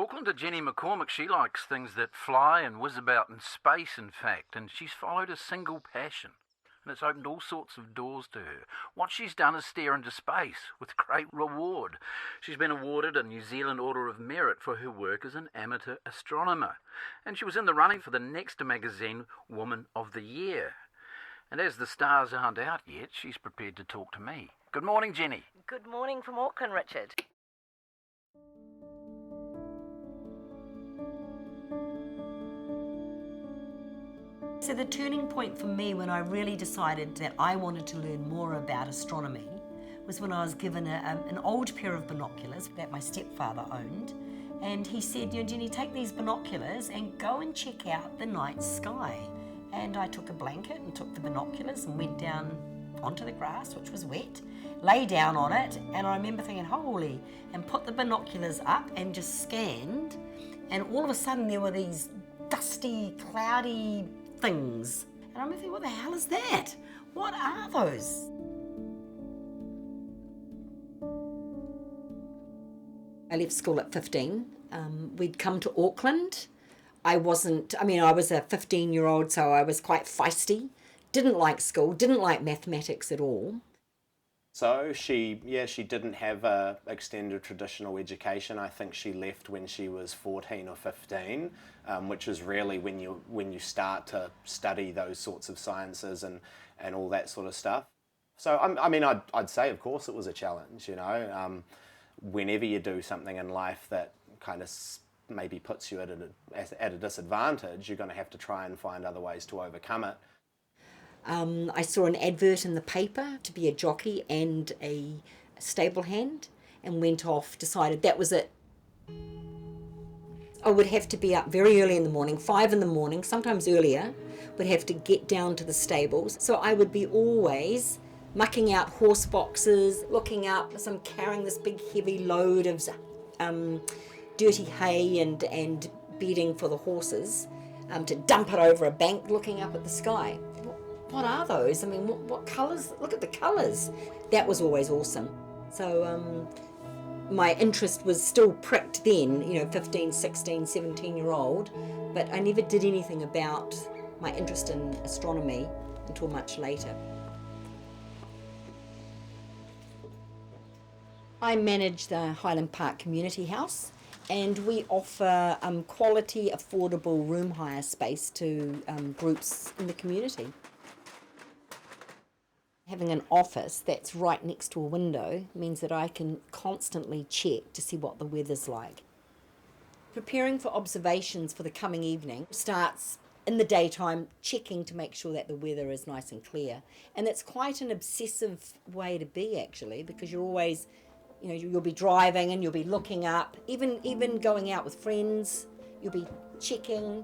Talking to Jennie McCormick, she likes things that fly and whiz about in space, in fact, and she's followed a single passion, and it's opened all sorts of doors to her. What she's done is stare into space with great reward. She's been awarded a New Zealand Order of Merit for her work as an amateur astronomer, and she was in the running for the next magazine Woman of the Year. And as the stars aren't out yet, she's prepared to talk to me. Good morning, Jennie. Good morning from Auckland, Richard. So the turning point for me when I really decided that I wanted to learn more about astronomy was when I was given an old pair of binoculars that my stepfather owned. And he said, Jennie, take these binoculars and go and check out the night sky. And I took a blanket and took the binoculars and went down onto the grass, which was wet, lay down on it, and I remember thinking, holy, and put the binoculars up and just scanned, and all of a sudden there were these dusty, cloudy things. And I remember thinking, what the hell is that? What are those? I left school at 15. We'd come to Auckland. I was a 15-year-old, so I was quite feisty. Didn't like school, didn't like mathematics at all. So she didn't have a extended traditional education. I think she left when she was 14 or 15, which is really when you start to study those sorts of sciences and all that sort of stuff. So I'd say, of course, it was a challenge. Whenever you do something in life that kind of maybe puts you at a disadvantage, you're going to have to try and find other ways to overcome it. I saw an advert in the paper to be a jockey and a stable hand, and went off, decided that was it. I would have to be up very early in the morning, 5 in the morning, sometimes earlier, would have to get down to the stables. So I would be always mucking out horse boxes, looking up, carrying this big heavy load of dirty hay and bedding for the horses, to dump it over a bank, looking up at the sky. What are those? What colours? Look at the colours. That was always awesome. So my interest was still pricked then, 15, 16, 17-year-old, but I never did anything about my interest in astronomy until much later. I manage the Highland Park Community House, and we offer quality, affordable room hire space to groups in the community. Having an office that's right next to a window means that I can constantly check to see what the weather's like. Preparing for observations for the coming evening starts in the daytime, checking to make sure that the weather is nice and clear. And it's quite an obsessive way to be, actually, because you're always, you'll be driving and you'll be looking up, even going out with friends, you'll be checking.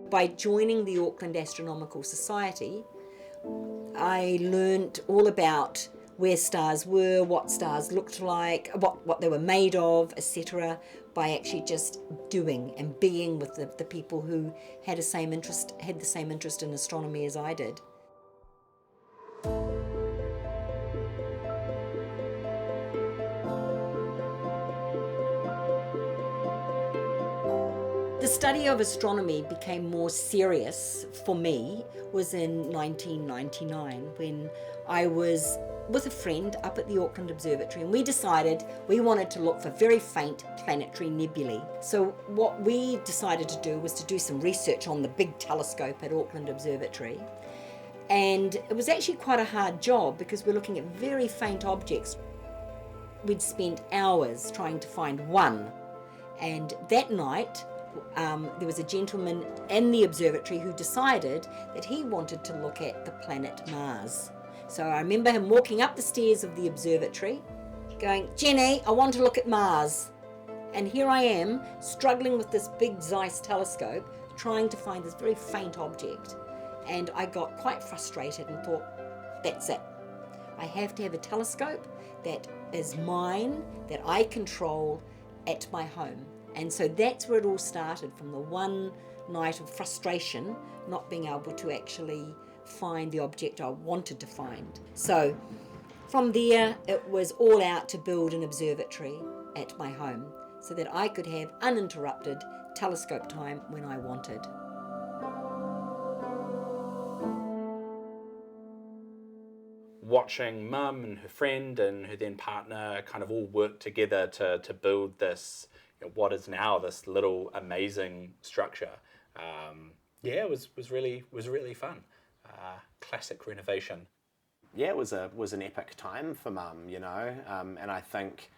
By joining the Auckland Astronomical Society, I learnt all about where stars were, what stars looked like, what they were made of, etc., by actually just doing and being with the people who had the same interest in astronomy as I did. The study of astronomy became more serious for me was in 1999 when I was with a friend up at the Auckland Observatory, and we decided we wanted to look for very faint planetary nebulae. So what we decided to do was to do some research on the big telescope at Auckland Observatory. And it was actually quite a hard job because we're looking at very faint objects. We'd spent hours trying to find one, and that night there was a gentleman in the observatory who decided that he wanted to look at the planet Mars. So I remember him walking up the stairs of the observatory going, "Jennie, I want to look at Mars." And here I am struggling with this big Zeiss telescope trying to find this very faint object. And I got quite frustrated and thought, that's it. I have to have a telescope that is mine, that I control at my home. And so that's where it all started, from the one night of frustration, not being able to actually find the object I wanted to find. So From there, it was all out to build an observatory at my home so that I could have uninterrupted telescope time when I wanted. Watching Mum and her friend and her then partner kind of all work together to build this, what is now this little amazing structure. It was really fun. Classic renovation. Yeah, it was an epic time for Mum, and I think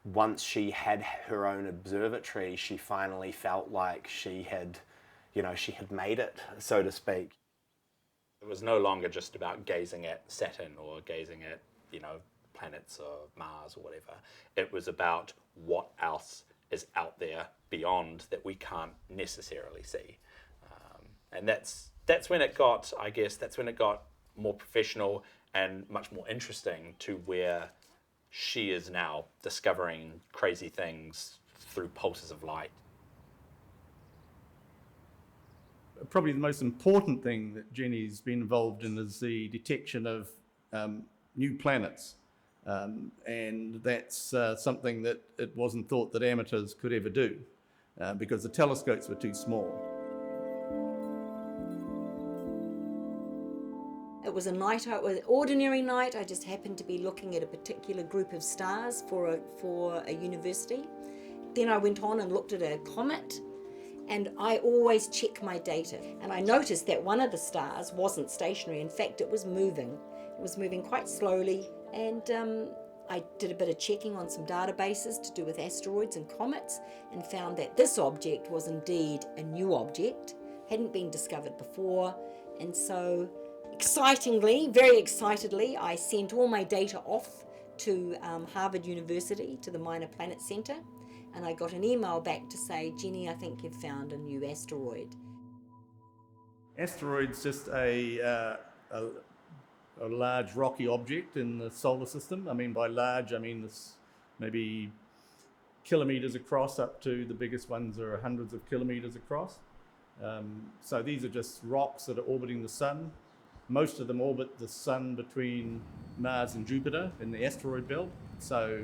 once she had her own observatory, she finally felt like she had made it, so to speak. It was no longer just about gazing at Saturn or gazing at, planets or Mars or whatever. It was about what else is out there beyond that we can't necessarily see. And that's when it got, more professional and much more interesting to where she is now discovering crazy things through pulses of light. Probably the most important thing that Jennie's been involved in is the detection of new planets. And that's something that it wasn't thought that amateurs could ever do because the telescopes were too small. It was a night out, an ordinary night. I just happened to be looking at a particular group of stars for a university. Then I went on and looked at a comet, and I always check my data. And I noticed that one of the stars wasn't stationary. In fact, it was moving. It was moving quite slowly, and I did a bit of checking on some databases to do with asteroids and comets and found that this object was indeed a new object, hadn't been discovered before. And so excitingly, very excitedly, I sent all my data off to Harvard University, to the Minor Planet Center, and I got an email back to say, Jennie, I think you've found a new asteroid. Asteroid's just a large rocky object in the solar system. I mean, by large, I mean this maybe kilometers across, up to the biggest ones are hundreds of kilometers across. So these are just rocks that are orbiting the sun. Most of them orbit the sun between Mars and Jupiter in the asteroid belt. So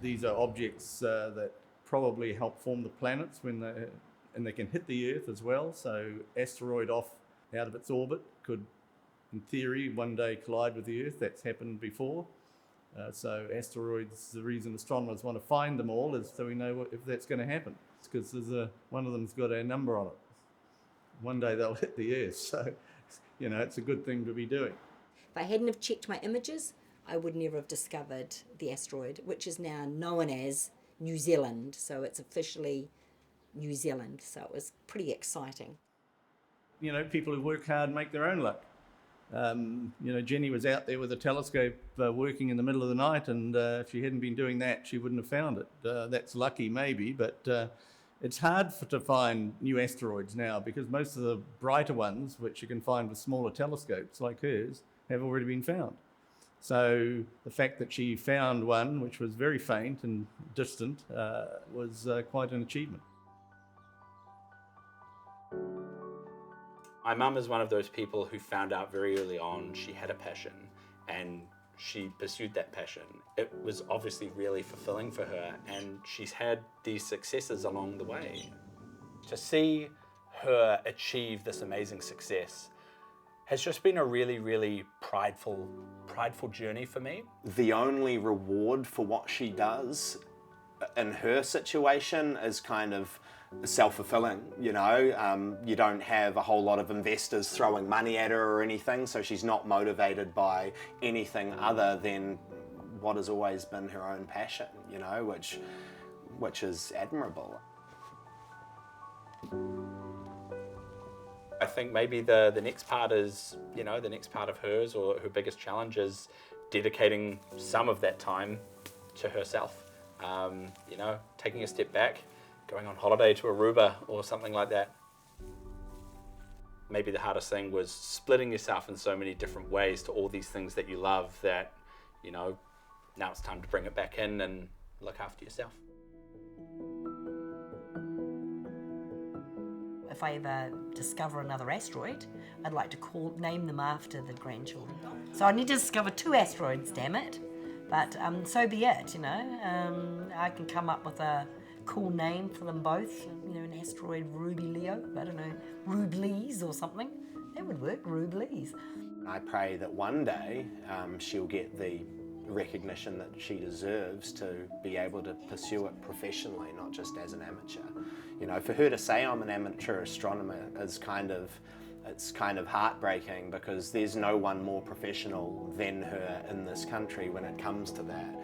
these are objects that probably help form the planets and they can hit the Earth as well. So asteroid out of its orbit could, in theory, one day collide with the Earth. That's happened before. So asteroids, the reason astronomers want to find them all is so we know if that's going to happen. It's because one of them's got a number on it. One day they'll hit the Earth. So, it's a good thing to be doing. If I hadn't have checked my images, I would never have discovered the asteroid, which is now known as New Zealand. So it's officially New Zealand. So it was pretty exciting. People who work hard make their own luck. Jennie was out there with a telescope working in the middle of the night, and if she hadn't been doing that, she wouldn't have found it. That's lucky, maybe, but it's hard to find new asteroids now because most of the brighter ones, which you can find with smaller telescopes like hers, have already been found. So the fact that she found one, which was very faint and distant, was quite an achievement. My mum is one of those people who found out very early on she had a passion and she pursued that passion. It was obviously really fulfilling for her, and she's had these successes along the way. To see her achieve this amazing success has just been a really, really prideful journey for me. The only reward for what she does in her situation is kind of self-fulfilling, you don't have a whole lot of investors throwing money at her or anything, so she's not motivated by anything other than what has always been her own passion, which is admirable. I think maybe the next part is, the next part of hers or her biggest challenge is dedicating some of that time to herself, taking a step back, going on holiday to Aruba or something like that. Maybe the hardest thing was splitting yourself in so many different ways to all these things that you love that, now it's time to bring it back in and look after yourself. A if I ever discover another asteroid, I'd like to name them after the grandchildren. So I need to discover 2 asteroids, damn it. But so be it, you know. I can come up with a cool name for them both, you know, an asteroid Ruby Leo, I don't know, Rublies or something. That would work, Rublies. I pray that one day she'll get the recognition that she deserves to be able to pursue it professionally, not just as an amateur. You know, for her to say I'm an amateur astronomer is kind of heartbreaking, because there's no one more professional than her in this country when it comes to that.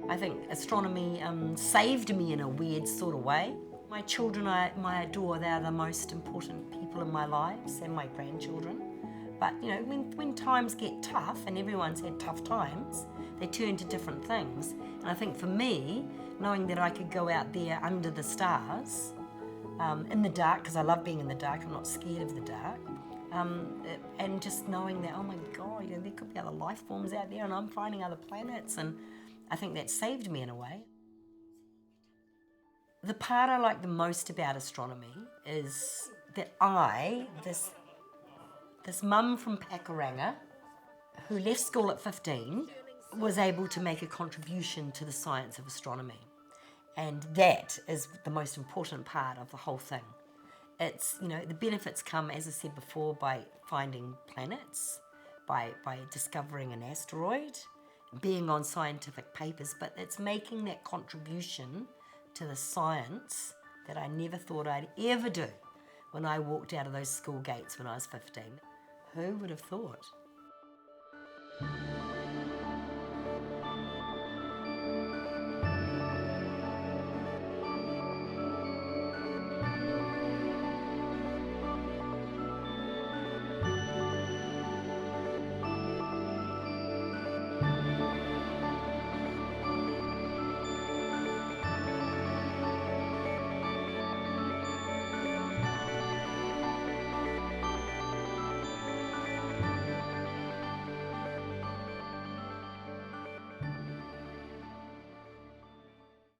I think astronomy saved me in a weird sort of way. My children I adore. They're the most important people in my lives, and my grandchildren. But you know, when times get tough, and everyone's had tough times, they turn to different things. And I think for me, knowing that I could go out there under the stars, in the dark, because I love being in the dark, I'm not scared of the dark, and just knowing that, oh my God, you know, there could be other life forms out there, and I'm finding other planets, and I think that saved me in a way. The part I like the most about astronomy is that this mum from Pakuranga, who left school at 15, was able to make a contribution to the science of astronomy. And that is the most important part of the whole thing. It's, you know, the benefits come, as I said before, by finding planets, by discovering an asteroid, being on scientific papers, but it's making that contribution to the science that I never thought I'd ever do when I walked out of those school gates when I was 15. Who would have thought?